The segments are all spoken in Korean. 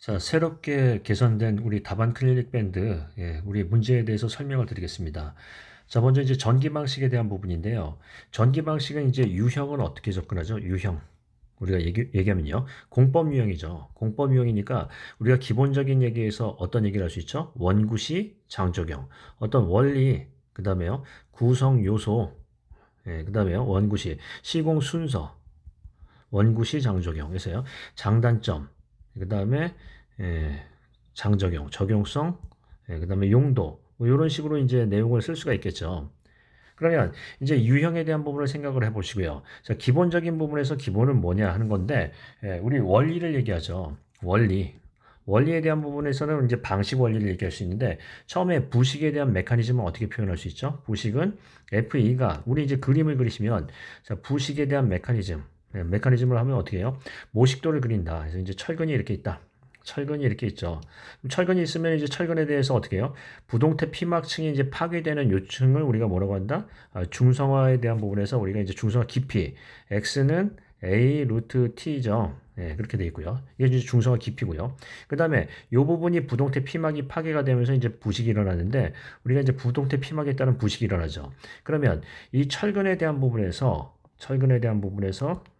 자, 새롭게 개선된 우리 다반 클리닉 밴드, 우리 문제에 대해서 설명을 드리겠습니다. 자, 먼저 이제 전기 방식에 대한 부분인데요. 전기 방식은 이제 유형은 어떻게 접근하죠? 유형. 우리가 얘기하면요. 공법 유형이죠. 공법 유형이니까 우리가 기본적인 얘기에서 어떤 얘기를 할 수 있죠? 원구시, 장적용. 어떤 원리, 그 다음에요. 구성 요소, 그 다음에요. 원구시, 시공 순서, 원구시 장적용에서요. 장단점, 그 다음에 장적용, 적용성, 그 다음에 용도, 뭐 이런 식으로 이제 내용을 쓸 수가 있겠죠. 그러면 이제 유형에 대한 부분을 생각을 해보시고요. 자, 기본적인 부분에서 기본은 뭐냐 하는 건데, 우리 원리를 얘기하죠. 원리. 원리에 대한 부분에서는 이제 방식 원리를 얘기할 수 있는데, 처음에 부식에 대한 메커니즘은 어떻게 표현할 수 있죠? 부식은 FE가, 우리 이제 그림을 그리시면, 자, 부식에 대한 메커니즘, 메커니즘을 하면 어떻게 해요? 모식도를 그린다. 그래서 이제 철근이 이렇게 있다. 철근이 이렇게 있죠. 철근이 있으면 이제 철근에 대해서 어떻게 해요? 부동태 피막층이 이제 파괴되는 요층을 우리가 뭐라고 한다? 중성화에 대한 부분에서 우리가 이제 중성화 깊이 x는 a 루트 t죠. 그렇게 돼 있고요. 이게 이제 중성화 깊이고요. 그 다음에 이 부분이 부동태 피막이 파괴가 되면서 이제 부식이 일어나는데 우리가 이제 부동태 피막에 따른 부식이 일어나죠. 그러면 이 철근에 대한 부분에서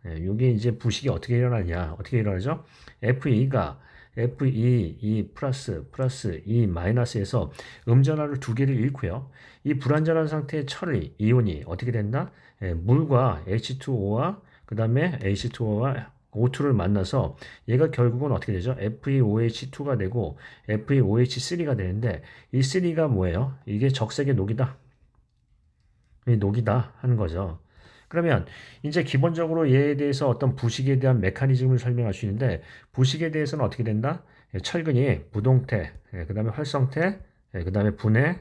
이게 이제 부식이 어떻게 일어나냐? 어떻게 일어나죠? FE가 FE, E 플러스 E 마이너스에서 음전하를 두 개를 잃고요. 이 불완전한 상태의 철이, 이온이 어떻게 된다? 물과 H2O와 그 다음에 H2O와 O2를 만나서 얘가 결국은 어떻게 되죠? FeOH2가 되고 FeOH3가 되는데 이 3가 뭐예요? 이게 적색의 녹이다. 이 녹이다 하는 거죠. 그러면 이제 기본적으로 얘에 대해서 어떤 부식에 대한 메커니즘을 설명할 수 있는데 부식에 대해서는 어떻게 된다? 철근이 부동태, 그다음에 활성태, 그다음에 분해,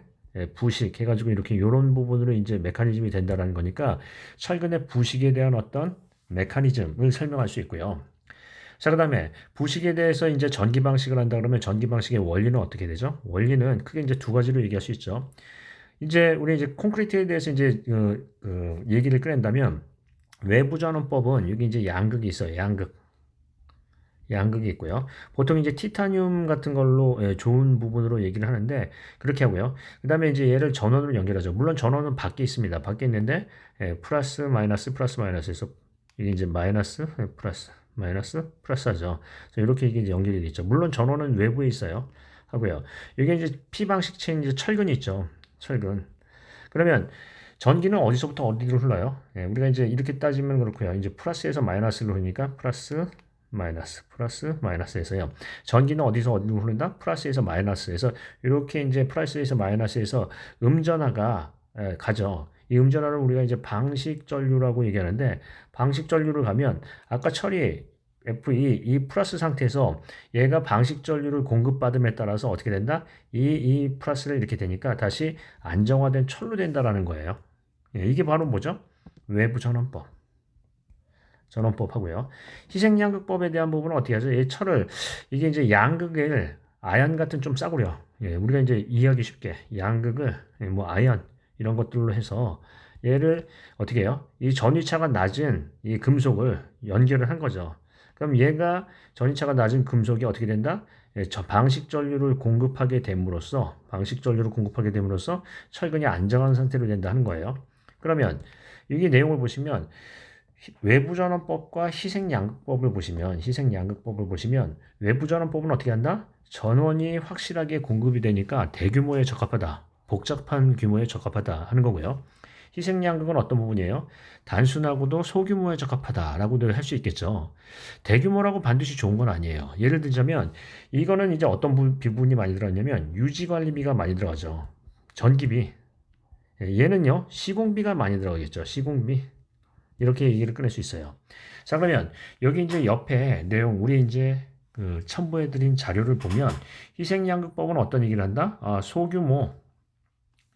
부식 해가지고 이렇게 이런 부분으로 이제 메커니즘이 된다라는 거니까 철근의 부식에 대한 어떤 메커니즘을 설명할 수 있고요. 자, 그다음에 부식에 대해서 이제 전기 방식을 한다 그러면 전기 방식의 원리는 어떻게 되죠? 원리는 크게 이제 두 가지로 얘기할 수 있죠. 이제 우리 이제 콘크리트에 대해서 이제 얘기를 꺼낸다면 외부 전원법은 여기 이제 양극이 있어요. 양극이 있고요. 보통 이제 티타늄 같은 걸로 좋은 부분으로 얘기를 하는데 그렇게 하고요. 그다음에 이제 얘를 전원으로 연결하죠. 물론 전원은 밖에 있습니다. 밖에 있는데 플러스 마이너스에서 이게 이제 마이너스 마이너스 플러스 하죠. 그래서 이렇게 이게 이제 연결이 돼 있죠. 물론 전원은 외부에 있어요. 하고요. 이게 이제 P 방식체인 이제 철근이 있죠. 철근. 그러면 전기는 어디서부터 어디로 흘러요? 우리가 이제 이렇게 따지면 그렇고요. 이제 플러스에서 마이너스로 흐르니까 플러스 마이너스에서요. 전기는 어디서 어디로 흐른다? 플러스에서 마이너스에서 이렇게 이제 플러스에서 마이너스에서 음전하가 가죠. 이 음전하를 우리가 이제 방식 전류라고 얘기하는데 방식 전류를 가면 아까 철이 Fe 플러스 상태에서 얘가 방식 전류를 공급받음에 따라서 어떻게 된다? 이 플러스를 이렇게 되니까 다시 안정화된 철로 된다라는 거예요. 이게 바로 뭐죠? 외부 전원법 하고요. 희생양극법에 대한 부분은 어떻게 하죠? 이 철을 이게 이제 양극을 아연 같은 좀 싸구려. 우리가 이제 이해하기 쉽게 양극을 뭐 아연 이런 것들로 해서 얘를 어떻게 해요? 이 전위차가 낮은 이 금속을 연결을 한 거죠. 그럼 얘가 전위차가 낮은 금속이 어떻게 된다? 저 방식 전류를 공급하게 됨으로써 철근이 안정한 상태로 된다 하는 거예요. 그러면 여기 내용을 보시면 외부전원법과 희생양극법을 보시면 외부전원법은 어떻게 한다? 전원이 확실하게 공급이 되니까 대규모에 적합하다. 복잡한 규모에 적합하다 하는 거고요. 희생양극은 어떤 부분이에요? 단순하고도 소규모에 적합하다라고도 할 수 있겠죠. 대규모라고 반드시 좋은 건 아니에요. 예를 들자면 이거는 이제 어떤 부분이 많이 들어갔냐면 유지관리비가 많이 들어가죠. 전기비. 얘는요 시공비가 많이 들어가겠죠. 시공비. 이렇게 얘기를 꺼낼 수 있어요. 자, 그러면 여기 이제 옆에 내용, 우리 이제 그 첨부해드린 자료를 보면 희생양극법은 어떤 얘기를 한다? 소규모,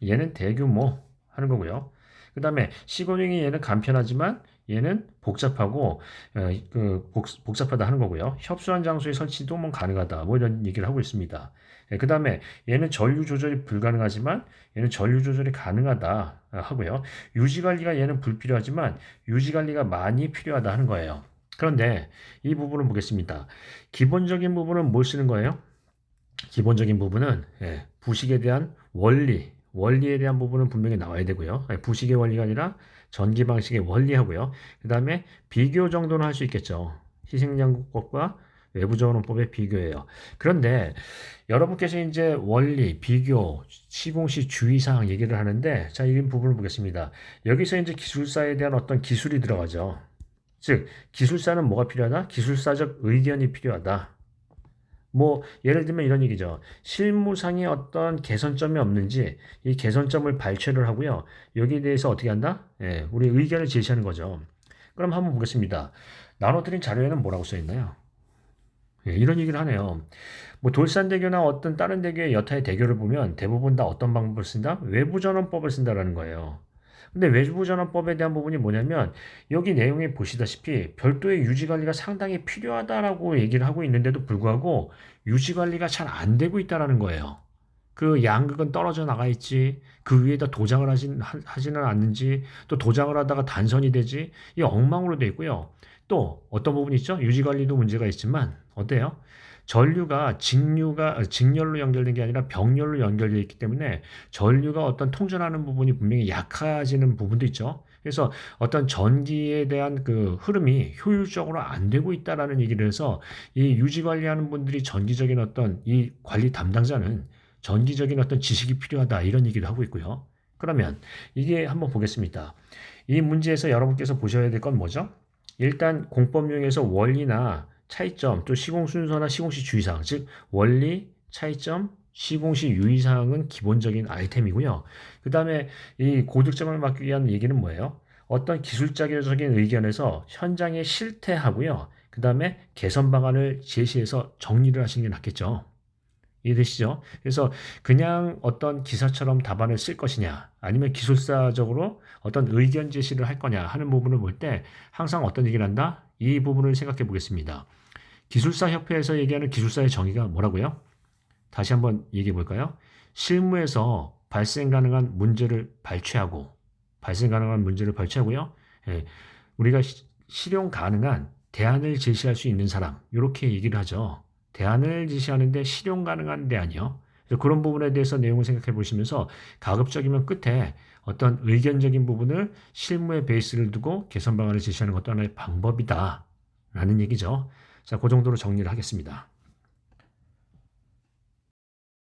얘는 대규모 하는 거고요. 그 다음에 시공형이 얘는 간편하지만 얘는 복잡하고 복잡하다 하는 거고요. 협소한 장소의 설치도 뭐 가능하다 뭐 이런 얘기를 하고 있습니다. 그 다음에 얘는 전류 조절이 불가능하지만 얘는 전류 조절이 가능하다 하고요. 유지 관리가 얘는 불필요하지만 유지 관리가 많이 필요하다 하는 거예요. 그런데 이 부분을 보겠습니다. 기본적인 부분은 뭘 쓰는 거예요? 기본적인 부분은 부식에 대한 원리에 대한 부분은 분명히 나와야 되고요. 아니, 부식의 원리가 아니라 전기 방식의 원리하고요. 그 다음에 비교 정도는 할 수 있겠죠. 희생양국법과 외부전원법의 비교예요. 그런데 여러분께서 이제 원리, 비교, 시공시 주의사항 얘기를 하는데, 자, 이 부분을 보겠습니다. 여기서 이제 기술사에 대한 어떤 기술이 들어가죠. 즉, 기술사는 뭐가 필요하다? 기술사적 의견이 필요하다. 뭐 예를 들면 이런 얘기죠. 실무상에 어떤 개선점이 없는지 이 개선점을 발췌를 하고요. 여기에 대해서 어떻게 한다? 우리 의견을 제시하는 거죠. 그럼 한번 보겠습니다. 나눠드린 자료에는 뭐라고 써 있나요? 이런 얘기를 하네요. 뭐 돌산대교나 어떤 다른 대교의 여타의 대교를 보면 대부분 다 어떤 방법을 쓴다? 외부전원법을 쓴다라는 거예요. 근데 외부전원법에 대한 부분이 뭐냐면 여기 내용에 보시다시피 별도의 유지관리가 상당히 필요하다라고 얘기를 하고 있는데도 불구하고 유지관리가 잘 안 되고 있다라는 거예요. 그 양극은 떨어져 나가 있지, 그 위에다 도장을 하지는 않는지, 또 도장을 하다가 단선이 되지, 이 엉망으로 돼 있고요. 또 어떤 부분이 있죠? 유지관리도 문제가 있지만 어때요? 전류가 직열로 연결된 게 아니라 병렬로 연결되어 있기 때문에 전류가 어떤 통전하는 부분이 분명히 약해지는 부분도 있죠. 그래서 어떤 전기에 대한 그 흐름이 효율적으로 안 되고 있다라는 얘기를 해서 이 유지 관리하는 분들이 전기적인 어떤 이 관리 담당자는 전기적인 어떤 지식이 필요하다 이런 얘기를 하고 있고요. 그러면 이게 한번 보겠습니다. 이 문제에서 여러분께서 보셔야 될 건 뭐죠? 일단 공법용에서 원리나 차이점, 또 시공 순서나 시공시 주의사항, 즉 원리, 차이점, 시공시 유의사항은 기본적인 아이템이고요. 그 다음에 이 고득점을 막기 위한 얘기는 뭐예요? 어떤 기술자적인 의견에서 현장에 실태하고요. 그 다음에 개선 방안을 제시해서 정리를 하시는 게 낫겠죠. 이해되시죠? 그래서 그냥 어떤 기사처럼 답안을 쓸 것이냐, 아니면 기술사적으로 어떤 의견 제시를 할 거냐 하는 부분을 볼 때 항상 어떤 얘기를 한다? 이 부분을 생각해 보겠습니다. 기술사 협회에서 얘기하는 기술사의 정의가 뭐라고요? 다시 한번 얘기해 볼까요? 실무에서 발생 가능한 문제를 발췌하고요. 예, 우리가 실용 가능한 대안을 제시할 수 있는 사람, 이렇게 얘기를 하죠. 대안을 제시하는데 실용 가능한 대안이요. 그래서 그런 부분에 대해서 내용을 생각해 보시면서 가급적이면 끝에 어떤 의견적인 부분을 실무의 베이스를 두고 개선 방안을 제시하는 것도 하나의 방법이다. 라는 얘기죠. 자, 그 정도로 정리를 하겠습니다.